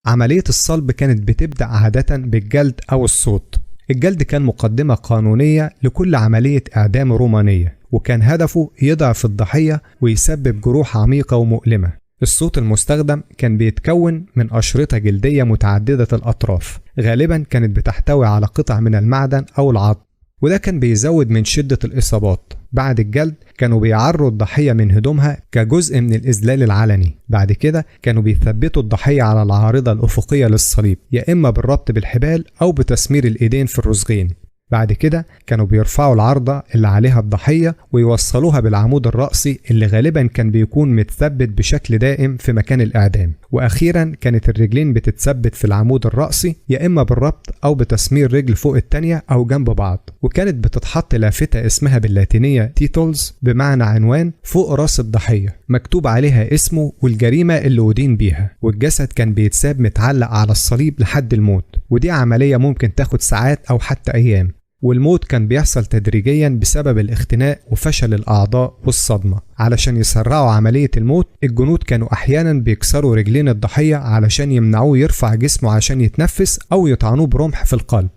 عملية الصلب كانت بتبدأ عادة بالجلد أو الصوت. الجلد كان مقدمة قانونية لكل عملية إعدام رومانية، وكان هدفه يضعف الضحية ويسبب جروح عميقة ومؤلمة. الصوت المستخدم كان بيتكون من أشرطة جلدية متعددة الأطراف، غالبا كانت بتحتوي على قطع من المعدن أو العظم، وده كان بيزود من شدة الإصابات. بعد الجلد كانوا بيعروا الضحية من هدومها كجزء من الإذلال العلني. بعد كده كانوا بيثبتوا الضحية على العارضة الأفقية للصليب، يا إما بالربط بالحبال أو بتسمير الإيدين في الرسغين. بعد كده كانوا بيرفعوا العارضة اللي عليها الضحية ويوصلوها بالعمود الرأسي اللي غالبا كان بيكون متثبت بشكل دائم في مكان الإعدام. وأخيرا كانت الرجلين بتتثبت في العمود الرأسي، يا إما بالربط أو بتسمير رجل فوق التانية أو جنب بعض. وكانت بتتحط لافتة اسمها باللاتينية تيتولز، بمعنى عنوان، فوق راس الضحية مكتوب عليها اسمه والجريمة اللي أدين بيها. والجسد كان بيتساب متعلق على الصليب لحد الموت، ودي عملية ممكن تاخد ساعات أو حتى أيام. والموت كان بيحصل تدريجيا بسبب الاختناق وفشل الأعضاء والصدمة. علشان يسرعوا عملية الموت، الجنود كانوا أحيانا بيكسروا رجلين الضحية علشان يمنعوه يرفع جسمه عشان يتنفس، أو يطعنوه برمح في القلب.